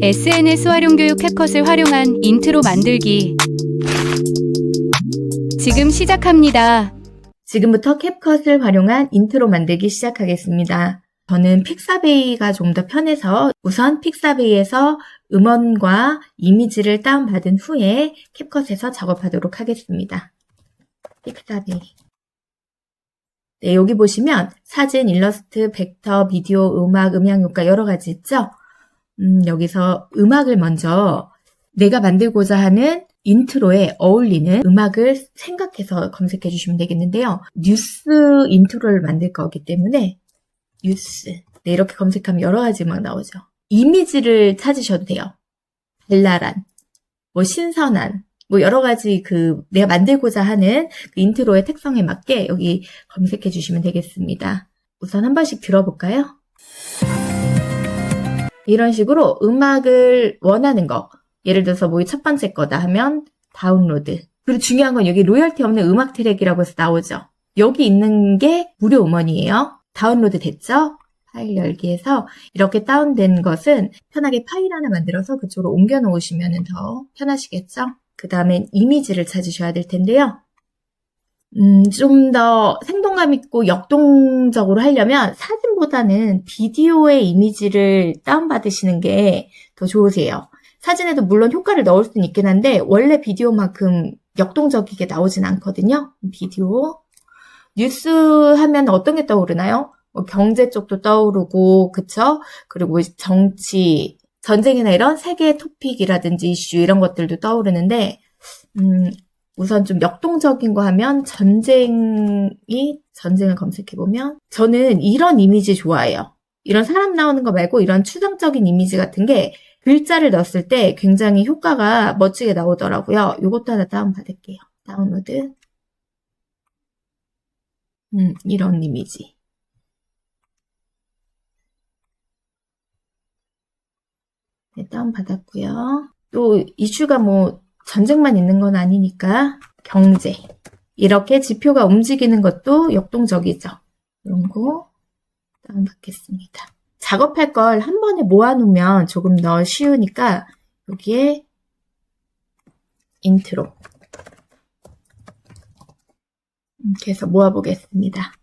SNS 활용 교육 캡컷을 활용한 인트로 만들기. 지금 시작합니다. 지금부터 캡컷을 활용한 인트로 만들기 시작하겠습니다. 저는 픽사베이가 좀 더 편해서 우선 픽사베이에서 음원과 이미지를 다운받은 후에 캡컷에서 작업하도록 하겠습니다. 픽사베이. 네, 여기 보시면 사진, 일러스트, 벡터, 비디오, 음악, 음향 효과 여러 가지 있죠? 여기서 음악을 먼저 내가 만들고자 하는 인트로에 어울리는 음악을 생각해서 검색해 주시면 되겠는데요. 뉴스 인트로를 만들 거기 때문에 뉴스. 네, 이렇게 검색하면 여러 가지 음악 나오죠. 이미지를 찾으셔도 돼요. 발랄한, 신선한, 여러 가지 내가 만들고자 하는 그 인트로의 특성에 맞게 여기 검색해 주시면 되겠습니다. 우선 한 번씩 들어볼까요? 이런 식으로 음악을 원하는 거, 예를 들어서 첫 번째 거다 하면 다운로드. 그리고 중요한 건 여기 로열티 없는 음악 트랙이라고 해서 나오죠. 여기 있는 게 무료 음원이에요. 다운로드 됐죠? 파일 열기에서 이렇게 다운된 것은 편하게 파일 하나 만들어서 그쪽으로 옮겨 놓으시면 더 편하시겠죠? 그 다음에 이미지를 찾으셔야 될 텐데요. 좀 더 생동감 있고 역동적으로 하려면 사진보다는 비디오의 이미지를 다운받으시는 게 더 좋으세요. 사진에도 물론 효과를 넣을 수는 있긴 한데 원래 비디오만큼 역동적이게 나오진 않거든요. 비디오. 뉴스 하면 어떤 게 떠오르나요? 경제 쪽도 떠오르고, 그쵸? 그리고 정치, 전쟁이나 이런 세계 토픽이라든지 이슈 이런 것들도 떠오르는데, 우선 좀 역동적인 거 하면 전쟁을 검색해보면, 저는 이런 이미지 좋아해요. 이런 사람 나오는 거 말고 이런 추상적인 이미지 같은 게 글자를 넣었을 때 굉장히 효과가 멋지게 나오더라고요. 이것도 하나 다운받을게요. 다운로드. 이런 이미지. 네, 다운받았고요. 또 이슈가 전쟁만 있는 건 아니니까 경제. 이렇게 지표가 움직이는 것도 역동적이죠. 이런 거 다운받겠습니다. 작업할 걸 한 번에 모아놓으면 조금 더 쉬우니까 여기에 인트로 이렇게 해서 모아보겠습니다.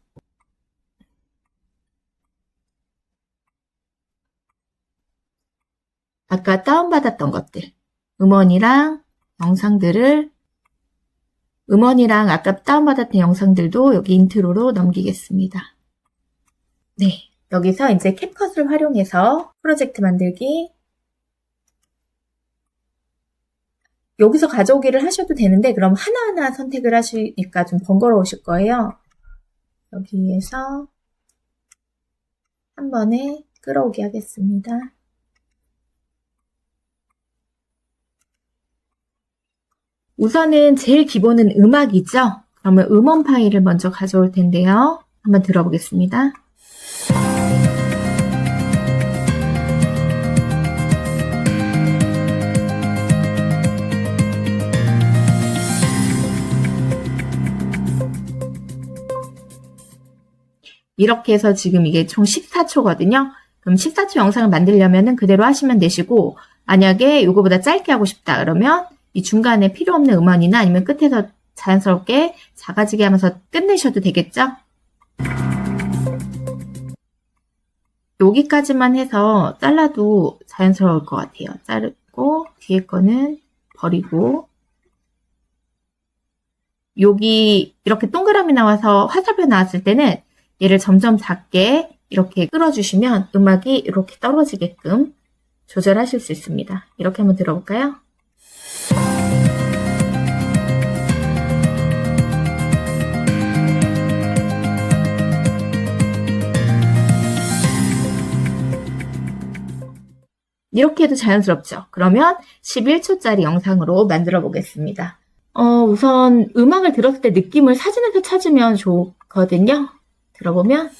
아까 다운받았던 것들, 음원이랑 아까 다운받았던 영상들도 여기 인트로로 넘기겠습니다. 네, 여기서 이제 캡컷을 활용해서 프로젝트 만들기. 여기서 가져오기를 하셔도 되는데 그럼 하나하나 선택을 하시니까 좀 번거로우실 거예요. 여기에서 한 번에 끌어오기 하겠습니다. 우선은 제일 기본은 음악이죠. 그러면 음원 파일을 먼저 가져올 텐데요. 한번 들어보겠습니다. 이렇게 해서 지금 이게 총 14초거든요. 그럼 14초 영상을 만들려면 그대로 하시면 되시고, 만약에 이거보다 짧게 하고 싶다 그러면 이 중간에 필요 없는 음원이나 아니면 끝에서 자연스럽게 작아지게 하면서 끝내셔도 되겠죠? 여기까지만 해서 잘라도 자연스러울 것 같아요. 자르고 뒤에 거는 버리고, 여기 이렇게 동그라미 나와서 화살표 나왔을 때는 얘를 점점 작게 이렇게 끌어주시면 음악이 이렇게 떨어지게끔 조절하실 수 있습니다. 이렇게 한번 들어볼까요? 이렇게 해도 자연스럽죠? 그러면 11초짜리 영상으로 만들어 보겠습니다. 우선 음악을 들었을 때 느낌을 사진에서 찾으면 좋거든요. 들어보면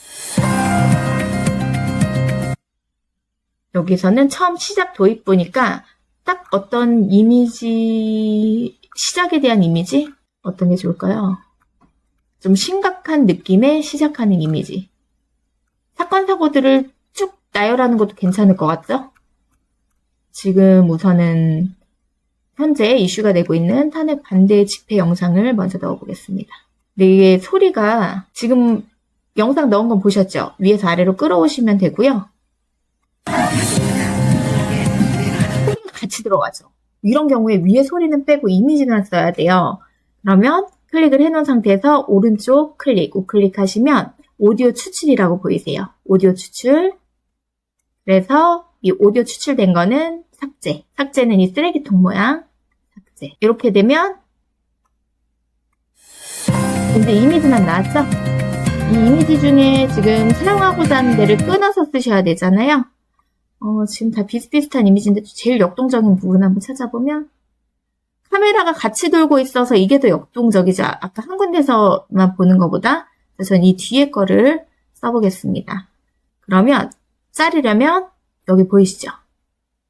여기서는 처음 시작 도입부니까 딱 어떤 이미지, 시작에 대한 이미지? 어떤 게 좋을까요? 좀 심각한 느낌의 시작하는 이미지. 사건, 사고들을 쭉 나열하는 것도 괜찮을 것 같죠? 지금 우선은 현재 이슈가 되고 있는 탄핵 반대 집회 영상을 먼저 넣어보겠습니다. 근데 이게 소리가 지금 영상 넣은 건 보셨죠? 위에서 아래로 끌어오시면 되고요. 소리가 같이 들어가죠. 이런 경우에 위에 소리는 빼고 이미지만 써야 돼요. 그러면 클릭을 해놓은 상태에서 오른쪽 클릭, 우클릭하시면 오디오 추출이라고 보이세요. 오디오 추출. 그래서 이 오디오 추출된 거는 삭제. 삭제는 이 쓰레기통 모양. 삭제. 이렇게 되면 이제 이미지만 나왔죠? 이 이미지 중에 지금 사용하고자 하는 데를 끊어서 쓰셔야 되잖아요. 지금 다 비슷비슷한 이미지인데 제일 역동적인 부분 한번 찾아보면 카메라가 같이 돌고 있어서 이게 더 역동적이죠. 아까 한 군데서만 보는 것보다. 그래서 저는 이 뒤에 거를 써보겠습니다. 그러면 자르려면 여기 보이시죠?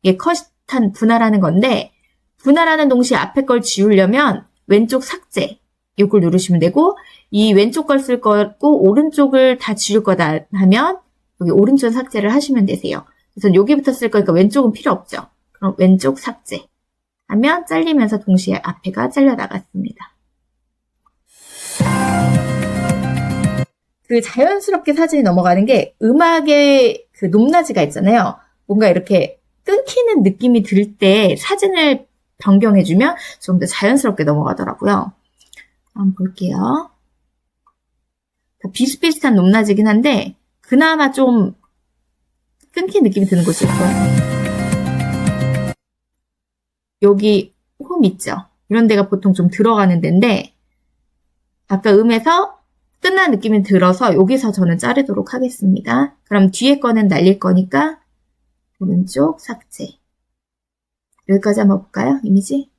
이게 컷한 분할하는 건데 분할하는 동시에 앞에 걸 지우려면 왼쪽 삭제 이걸 누르시면 되고 이 왼쪽 걸 쓸 거고 오른쪽을 다 지울 거다 하면 여기 오른쪽 삭제를 하시면 되세요. 그래서 여기부터 쓸 거니까 왼쪽은 필요 없죠. 그럼 왼쪽 삭제 하면 잘리면서 동시에 앞에가 잘려 나갔습니다. 그 자연스럽게 사진이 넘어가는 게 음악의 그 높낮이가 있잖아요. 뭔가 이렇게 끊기는 느낌이 들 때 사진을 변경해주면 좀 더 자연스럽게 넘어가더라고요. 한번 볼게요. 비슷비슷한 높낮이긴 한데 그나마 좀 끊긴 느낌이 드는 곳이 있어요. 여기 홈 있죠? 이런 데가 보통 좀 들어가는 데인데 아까 음에서 끝난 느낌이 들어서 여기서 저는 자르도록 하겠습니다. 그럼 뒤에 거는 날릴 거니까 오른쪽 삭제. 여기까지 한번 볼까요? 이미지?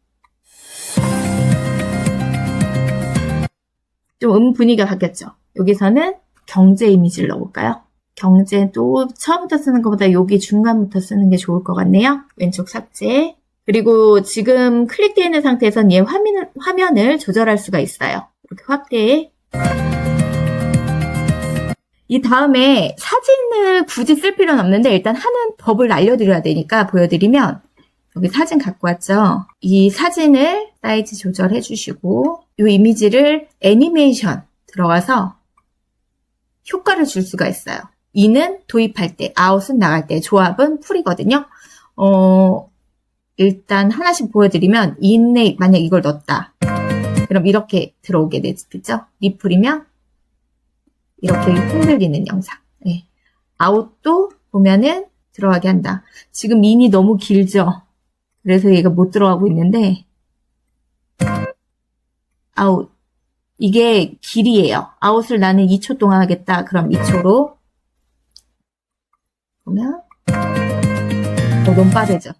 좀 분위기가 바뀌었죠? 여기서는 경제 이미지를 넣어볼까요? 경제도 처음부터 쓰는 것보다 여기 중간부터 쓰는 게 좋을 것 같네요. 왼쪽 삭제. 그리고 지금 클릭되어 있는 상태에선 얘 화면을 조절할 수가 있어요. 이렇게 확대. 이 다음에 사진을 굳이 쓸 필요는 없는데 일단 하는 법을 알려드려야 되니까 보여드리면 여기 사진 갖고 왔죠. 이 사진을 사이즈 조절해 주시고 이 이미지를 애니메이션 들어가서 효과를 줄 수가 있어요. 인은 도입할 때, 아웃은 나갈 때, 조합은 풀이거든요. 일단 하나씩 보여드리면 인에 만약 이걸 넣었다. 그럼 이렇게 들어오게 되죠. 리플이면 이렇게 흔들리는 영상. 네. 아웃도 보면은 들어가게 한다. 지금 인이 너무 길죠. 그래서 얘가 못 들어가고 있는데 아웃. 이게 길이에요. 아웃을 나는 2초 동안 하겠다. 그럼 2초로 보면 너무 빠르죠.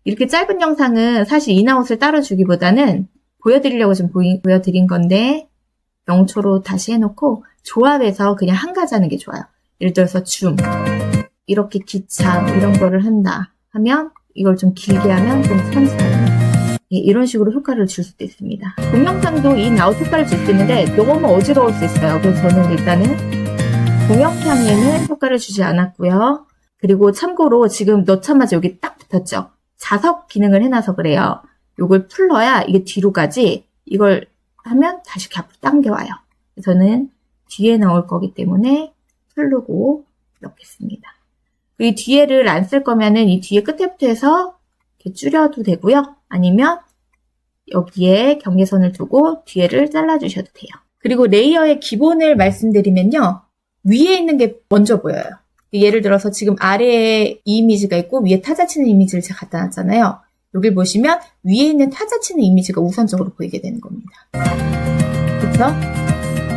이렇게 짧은 영상은 사실 인아웃을 따로 주기보다는 보여드리려고 좀 보여드린 건데 0초로 다시 해놓고 조합해서 그냥 한 가지 하는 게 좋아요. 예를 들어서 줌, 이렇게 기차 이런 거를 한다 하면 이걸 좀 길게 하면 좀 선사해요. 예, 이런 식으로 효과를 줄 수도 있습니다. 동영상도 인아웃 효과를 줄 수 있는데 너무 어지러울 수 있어요. 그래서 저는 일단은 동영상에는 효과를 주지 않았고요. 그리고 참고로 지금 넣자마자 여기 딱 붙었죠. 자석 기능을 해놔서 그래요. 이걸 풀러야 이게 뒤로 가지 이걸 하면 다시 이렇게 앞으로 당겨와요. 저는 뒤에 나올 거기 때문에 풀르고 넣겠습니다. 이 뒤에를 안 쓸 거면은 이 뒤에 끝에부터 해서 이렇게 줄여도 되고요. 아니면 여기에 경계선을 두고 뒤에를 잘라주셔도 돼요. 그리고 레이어의 기본을 말씀드리면요. 위에 있는 게 먼저 보여요. 예를 들어서 지금 아래에 이 이미지가 있고 위에 타자 치는 이미지를 제가 갖다 놨잖아요. 여길 보시면 위에 있는 타자 치는 이미지가 우선적으로 보이게 되는 겁니다. 그렇죠?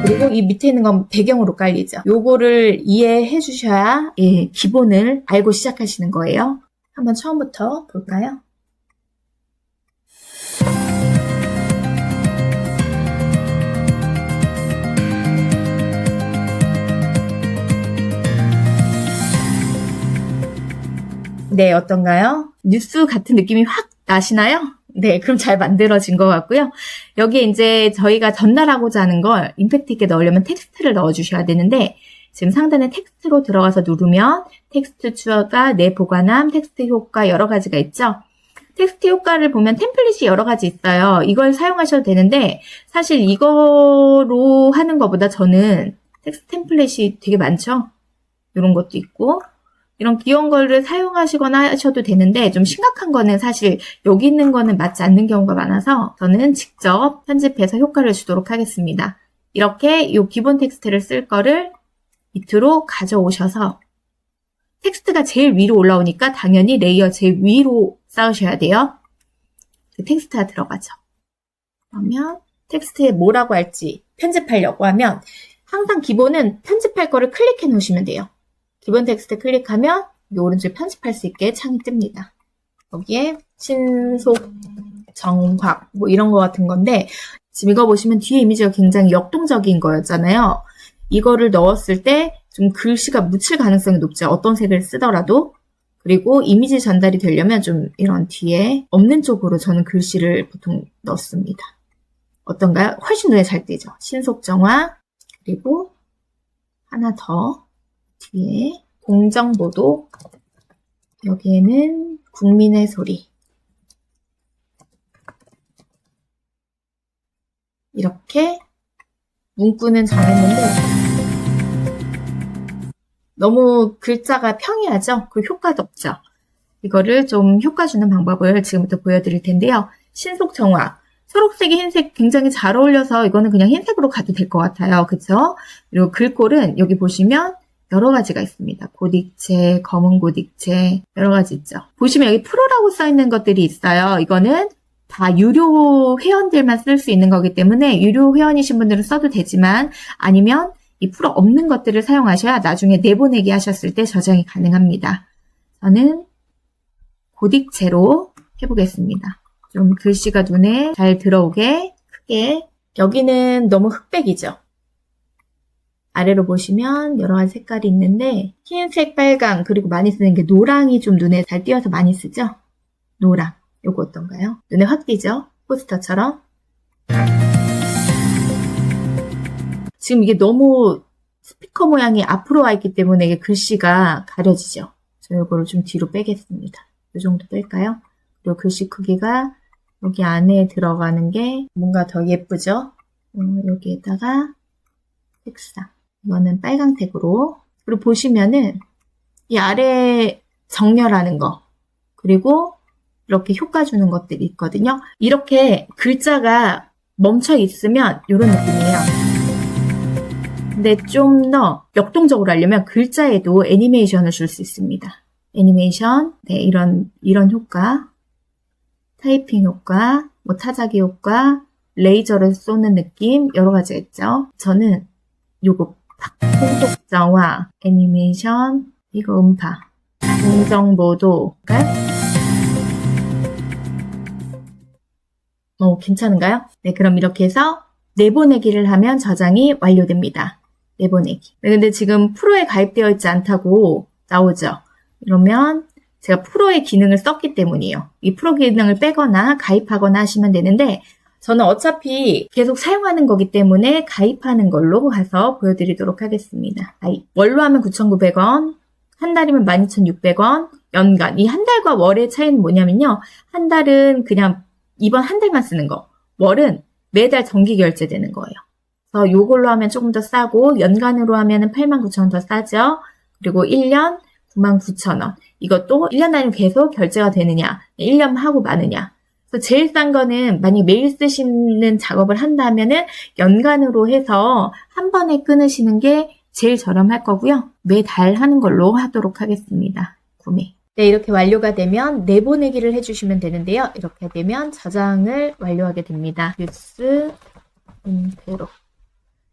그리고 이 밑에 있는 건 배경으로 깔리죠. 요거를 이해해 주셔야 기본을 알고 시작하시는 거예요. 한번 처음부터 볼까요? 네, 어떤가요? 뉴스 같은 느낌이 확 나시나요? 네, 그럼 잘 만들어진 것 같고요. 여기에 이제 저희가 전달하고자 하는 걸 임팩트 있게 넣으려면 텍스트를 넣어주셔야 되는데 지금 상단에 텍스트로 들어가서 누르면 텍스트 추가, 내 보관함, 텍스트 효과 여러 가지가 있죠. 텍스트 효과를 보면 템플릿이 여러 가지 있어요. 이걸 사용하셔도 되는데 사실 이거로 하는 것보다 저는 텍스트 템플릿이 되게 많죠. 이런 것도 있고 이런 귀여운 거를 사용하시거나 하셔도 되는데 좀 심각한 거는 사실 여기 있는 거는 맞지 않는 경우가 많아서 저는 직접 편집해서 효과를 주도록 하겠습니다. 이렇게 이 기본 텍스트를 쓸 거를 밑으로 가져오셔서 텍스트가 제일 위로 올라오니까 당연히 레이어 제일 위로 쌓으셔야 돼요. 그 텍스트가 들어가죠. 그러면 텍스트에 뭐라고 할지 편집하려고 하면 항상 기본은 편집할 거를 클릭해 놓으시면 돼요. 기본 텍스트 클릭하면 이 오른쪽에 편집할 수 있게 창이 뜹니다. 여기에 신속, 정확 뭐 이런 거 같은 건데 지금 이거 보시면 뒤에 이미지가 굉장히 역동적인 거였잖아요. 이거를 넣었을 때 좀 글씨가 묻힐 가능성이 높죠. 어떤 색을 쓰더라도. 그리고 이미지 전달이 되려면 좀 이런 뒤에 없는 쪽으로 저는 글씨를 보통 넣습니다. 어떤가요? 훨씬 눈에 잘 띄죠. 신속 정화 그리고 하나 더 뒤에 공정보도 여기에는 국민의 소리 이렇게 문구는 정했는데 너무 글자가 평이하죠? 그 효과도 없죠? 이거를 좀 효과 주는 방법을 지금부터 보여드릴 텐데요. 신속 정화. 초록색이 흰색 굉장히 잘 어울려서 이거는 그냥 흰색으로 가도 될 것 같아요. 그쵸? 그리고 글꼴은 여기 보시면 여러 가지가 있습니다. 고딕체, 검은 고딕체, 여러 가지 있죠. 보시면 여기 프로라고 써있는 것들이 있어요. 이거는 다 유료 회원들만 쓸 수 있는 거기 때문에 유료 회원이신 분들은 써도 되지만 아니면 이 프로 없는 것들을 사용하셔야 나중에 내보내기 하셨을 때 저장이 가능합니다. 저는 고딕체로 해보겠습니다. 좀 글씨가 눈에 잘 들어오게 크게. 여기는 너무 흑백이죠. 아래로 보시면 여러 가지 색깔이 있는데 흰색, 빨강, 그리고 많이 쓰는 게 노랑이 좀 눈에 잘 띄어서 많이 쓰죠? 노랑. 요거 어떤가요? 눈에 확 띄죠? 포스터처럼. 지금 이게 너무 스피커 모양이 앞으로 와 있기 때문에 이게 글씨가 가려지죠. 저 이거를 좀 뒤로 빼겠습니다. 이 정도 뺄까요? 그리고 글씨 크기가 여기 안에 들어가는 게 뭔가 더 예쁘죠? 여기에다가 색상. 이거는 빨강색으로. 그리고 보시면은 이 아래 정렬하는 거. 그리고 이렇게 효과 주는 것들이 있거든요. 이렇게 글자가 멈춰 있으면 이런 느낌이에요. 근데 좀 더 역동적으로 하려면 글자에도 애니메이션을 줄 수 있습니다. 애니메이션, 네, 이런 효과, 타이핑 효과, 뭐 타자기 효과, 레이저를 쏘는 느낌, 여러 가지가 있죠. 저는 요거 신속 정화, 애니메이션, 이거 음파, 공정보도, 괜찮은가요? 네, 그럼 이렇게 해서 내보내기를 하면 저장이 완료됩니다. 내보내기. 네, 근데 지금 프로에 가입되어 있지 않다고 나오죠? 이러면 제가 프로의 기능을 썼기 때문이에요. 이 프로 기능을 빼거나 가입하거나 하시면 되는데 저는 어차피 계속 사용하는 거기 때문에 가입하는 걸로 가서 보여드리도록 하겠습니다. 월로 하면 9,900원, 한 달이면 12,600원, 연간. 이 한 달과 월의 차이는 뭐냐면요. 한 달은 그냥 이번 한 달만 쓰는 거. 월은 매달 정기 결제되는 거예요. 그래서 요걸로 하면 조금 더 싸고 연간으로 하면 89,000원 더 싸죠. 그리고 1년 99,000원. 이것도 1년 단위로 계속 결제가 되느냐, 1년 하고 마느냐. 그래서 제일 싼 거는 만약 매일 쓰시는 작업을 한다면은 연간으로 해서 한 번에 끊으시는 게 제일 저렴할 거고요. 매달 하는 걸로 하도록 하겠습니다. 구매. 네, 이렇게 완료가 되면 내보내기를 해주시면 되는데요. 이렇게 되면 저장을 완료하게 됩니다. 뉴스 인트로.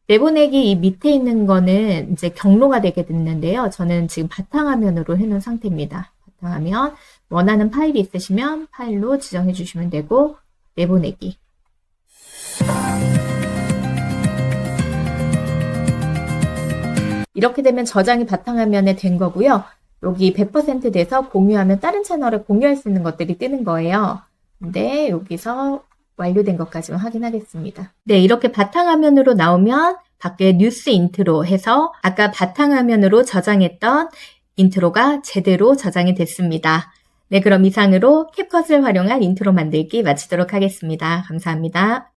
내보내기 이 밑에 있는 거는 이제 경로가 되게 됐는데요. 저는 지금 바탕화면으로 해놓은 상태입니다. 바탕화면. 원하는 파일이 있으시면 파일로 지정해 주시면 되고, 내보내기. 이렇게 되면 저장이 바탕화면에 된 거고요. 여기 100% 돼서 공유하면 다른 채널에 공유할 수 있는 것들이 뜨는 거예요. 근데 여기서 완료된 것까지만 확인하겠습니다. 네, 이렇게 바탕화면으로 나오면 밖에 뉴스 인트로 해서 아까 바탕화면으로 저장했던 인트로가 제대로 저장이 됐습니다. 네, 그럼 이상으로 캡컷을 활용한 인트로 만들기 마치도록 하겠습니다. 감사합니다.